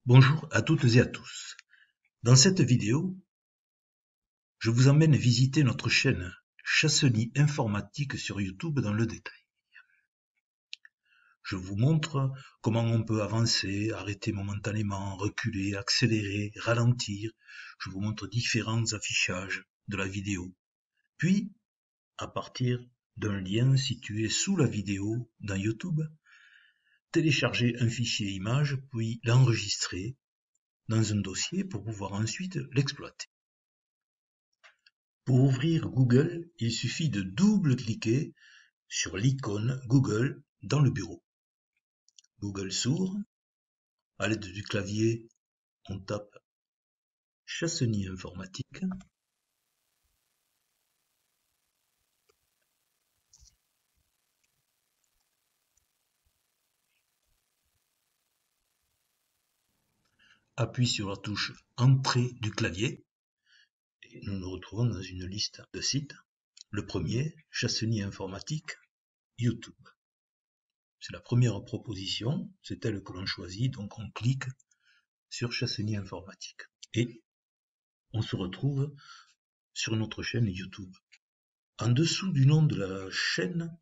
Bonjour à toutes et à tous. Dans cette vidéo, je vous emmène visiter notre chaîne Chassenny Informatique sur YouTube dans le détail. Je vous montre comment on peut avancer, arrêter momentanément, reculer, accélérer, ralentir. Je vous montre différents affichages de la vidéo. Puis, à partir d'un lien situé sous la vidéo dans YouTube, télécharger un fichier image, puis l'enregistrer dans un dossier pour pouvoir ensuite l'exploiter. Pour ouvrir Google, il suffit de double-cliquer sur l'icône Google dans le bureau. Google s'ouvre. À l'aide du clavier, on tape Chassenny Informatique. Appuie sur la touche Entrée du clavier. Et nous nous retrouvons dans une liste de sites. Le premier, Chassenny Informatique, YouTube. C'est la première proposition, c'est elle que l'on choisit, donc on clique sur Chassenny Informatique. Et on se retrouve sur notre chaîne YouTube. En dessous du nom de la chaîne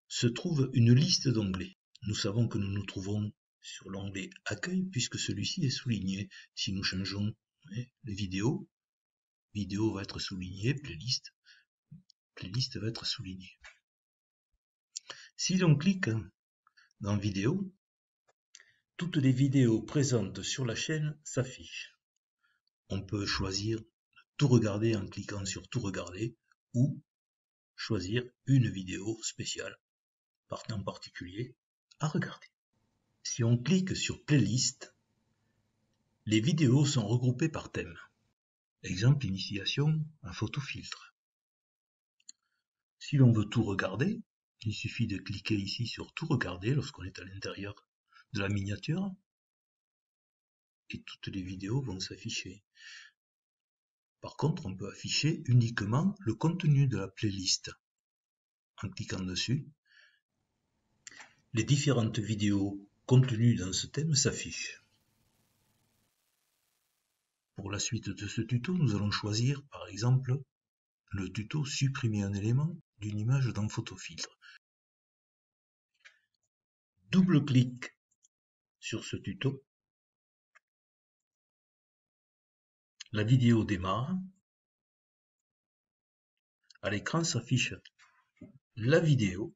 se trouve une liste d'onglets. Nous savons que nous nous trouvons sur l'onglet Accueil puisque celui-ci est souligné. Si nous changeons les vidéos, vidéo va être souligné, playlist va être souligné. Si l'on clique dans vidéo, toutes les vidéos présentes sur la chaîne s'affichent. On peut choisir de tout regarder en cliquant sur tout regarder ou choisir une vidéo spéciale, en particulier, à regarder. Si on clique sur Playlist, les vidéos sont regroupées par thème. Exemple, initiation à photofiltre. Si l'on veut tout regarder, il suffit de cliquer ici sur tout regarder lorsqu'on est à l'intérieur de la miniature et toutes les vidéos vont s'afficher. Par contre, on peut afficher uniquement le contenu de la playlist. En cliquant dessus, les différentes vidéos contenues dans ce thème s'affichent. Pour la suite de ce tuto, nous allons choisir par exemple le tuto supprimer un élément d'une image dans photofiltre. Double-clic sur ce tuto. La vidéo démarre. À l'écran s'affiche la vidéo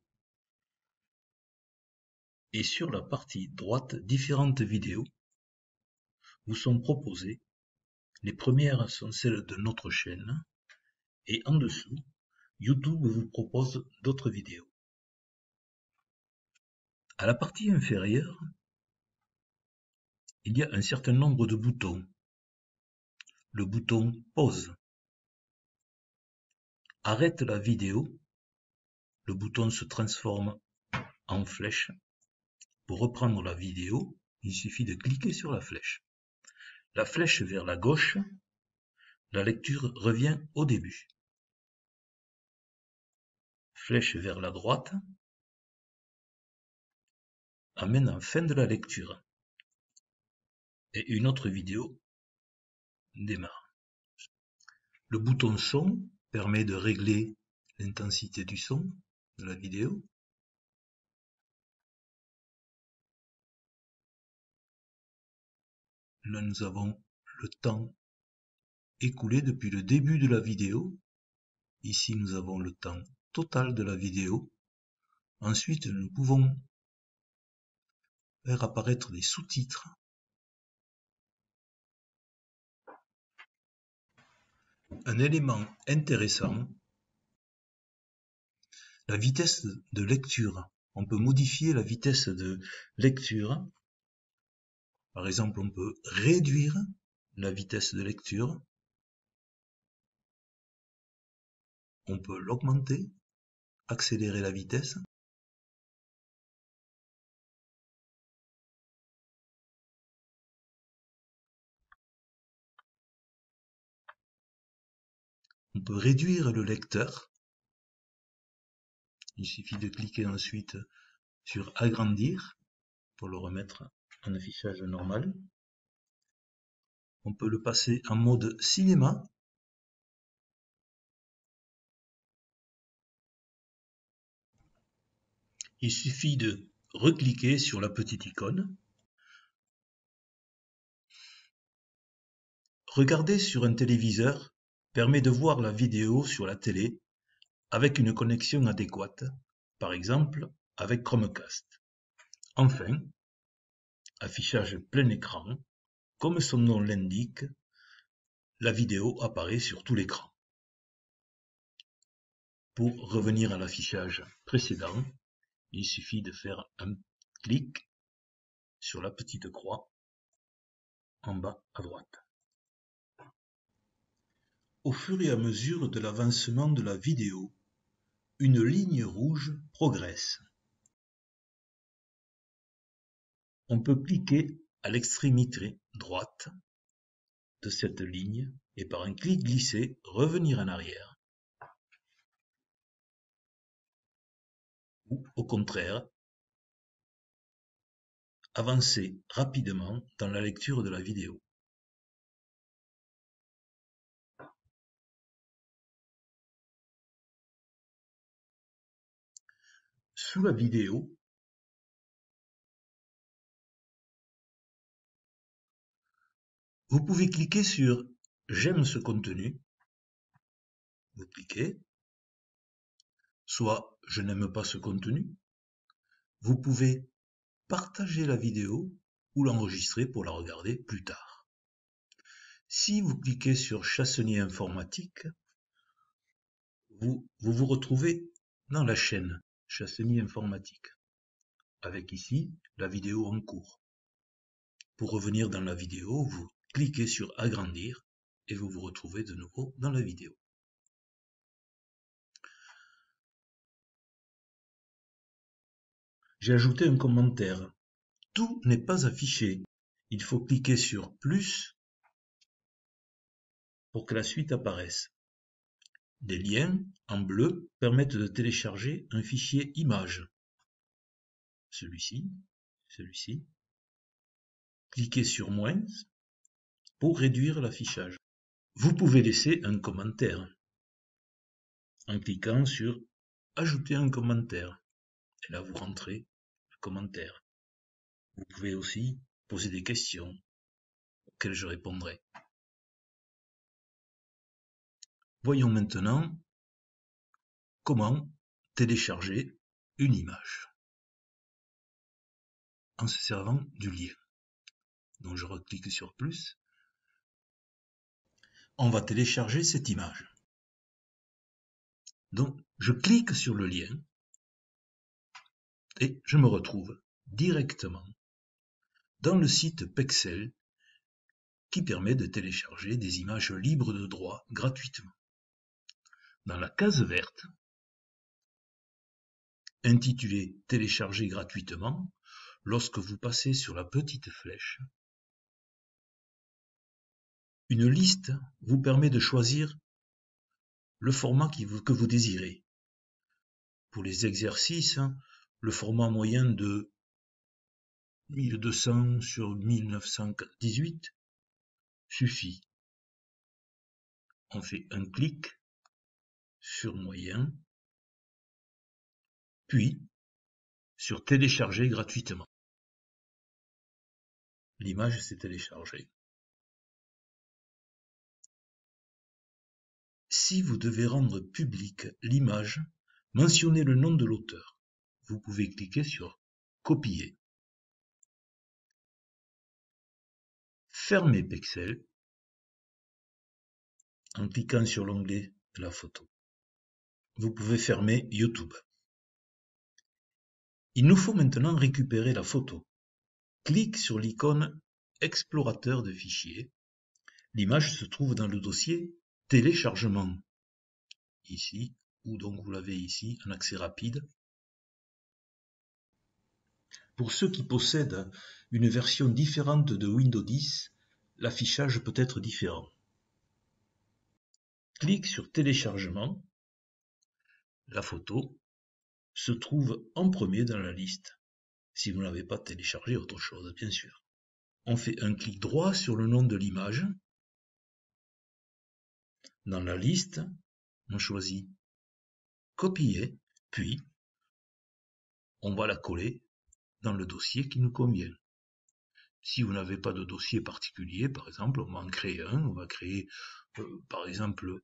et sur la partie droite, différentes vidéos vous sont proposées. Les premières sont celles de notre chaîne et en dessous, YouTube vous propose d'autres vidéos. À la partie inférieure, il y a un certain nombre de boutons. Le bouton pause. Arrête la vidéo. Le bouton se transforme en flèche. Pour reprendre la vidéo, il suffit de cliquer sur la flèche. La flèche vers la gauche, la lecture revient au début. Flèche vers la droite, amène en fin de la lecture. Et une autre vidéo démarre. Le bouton son permet de régler l'intensité du son de la vidéo. Là, nous avons le temps écoulé depuis le début de la vidéo. Ici, nous avons le temps total de la vidéo. Ensuite, nous pouvons faire apparaître des sous-titres. Un élément intéressant, la vitesse de lecture. On peut modifier la vitesse de lecture. Par exemple, on peut réduire la vitesse de lecture. On peut l'augmenter, accélérer la vitesse. On peut réduire le lecteur. Il suffit de cliquer ensuite sur agrandir pour le remettre en affichage normal. On peut le passer en mode cinéma. Il suffit de recliquer sur la petite icône. Regarder sur un téléviseur permet de voir la vidéo sur la télé avec une connexion adéquate, par exemple avec Chromecast. Enfin, affichage plein écran, comme son nom l'indique, la vidéo apparaît sur tout l'écran. Pour revenir à l'affichage précédent, il suffit de faire un clic sur la petite croix en bas à droite. Au fur et à mesure de l'avancement de la vidéo, une ligne rouge progresse. On peut cliquer à l'extrémité droite de cette ligne et par un clic glissé revenir en arrière. Ou au contraire, avancer rapidement dans la lecture de la vidéo. Sous la vidéo, vous pouvez cliquer sur « J'aime ce contenu ». Vous cliquez. Soit « Je n'aime pas ce contenu ». Vous pouvez partager la vidéo ou l'enregistrer pour la regarder plus tard. Si vous cliquez sur « Chassenier informatique », vous vous retrouvez dans la chaîne Chassenier informatique, avec ici la vidéo en cours. Pour revenir dans la vidéo, vous cliquez sur « Agrandir » et vous vous retrouvez de nouveau dans la vidéo. J'ai ajouté un commentaire. Tout n'est pas affiché. Il faut cliquer sur « Plus » pour que la suite apparaisse. Des liens en bleu permettent de télécharger un fichier image. Celui-ci. Cliquez sur « Moins » pour réduire l'affichage. Vous pouvez laisser un commentaire en cliquant sur « Ajouter un commentaire ». Et là, vous rentrez le commentaire. Vous pouvez aussi poser des questions auxquelles je répondrai. Voyons maintenant comment télécharger une image en se servant du lien. Donc je reclique sur plus. On va télécharger cette image. Donc je clique sur le lien et je me retrouve directement dans le site Pexel qui permet de télécharger des images libres de droit gratuitement. Dans la case verte, intitulée « Télécharger gratuitement », lorsque vous passez sur la petite flèche, une liste vous permet de choisir le format que vous désirez. Pour les exercices, le format moyen de 1200 sur 1918 suffit. On fait un clic sur moyen, puis sur télécharger gratuitement. L'image s'est téléchargée. Si vous devez rendre publique l'image, mentionnez le nom de l'auteur. Vous pouvez cliquer sur copier. Fermez Pexel en cliquant sur l'onglet de la photo. Vous pouvez fermer YouTube. Il nous faut maintenant récupérer la photo. Clique sur l'icône explorateur de fichiers. L'image se trouve dans le dossier téléchargement. Ici, ou donc vous l'avez ici en accès rapide. Pour ceux qui possèdent une version différente de Windows 10, l'affichage peut être différent. Clique sur téléchargement. La photo se trouve en premier dans la liste, si vous n'avez pas téléchargé autre chose, bien sûr. On fait un clic droit sur le nom de l'image Dans la liste, on choisit copier, puis on va la coller dans le dossier qui nous convient. Si vous n'avez pas de dossier particulier, par exemple, on va en créer un, on va créer par exemple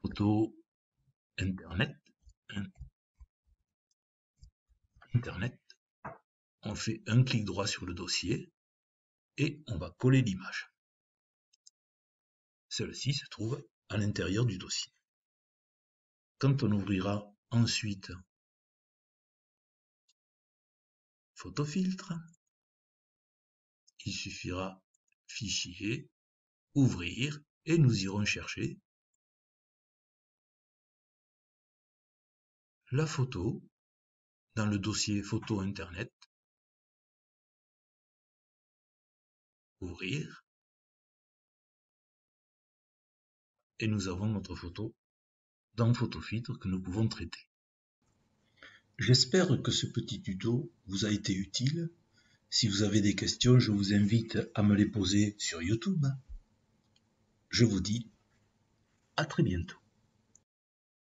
photo internet, on fait un clic droit sur le dossier et on va coller l'image. Celle-ci se trouve à l'intérieur du dossier. Quand on ouvrira ensuite Photofiltre, il suffira Fichier, Ouvrir, et nous irons chercher la photo dans le dossier Photo Internet, Ouvrir, et nous avons notre photo dans Photofiltre que nous pouvons traiter. J'espère que ce petit tuto vous a été utile. Si vous avez des questions, je vous invite à me les poser sur YouTube. Je vous dis à très bientôt.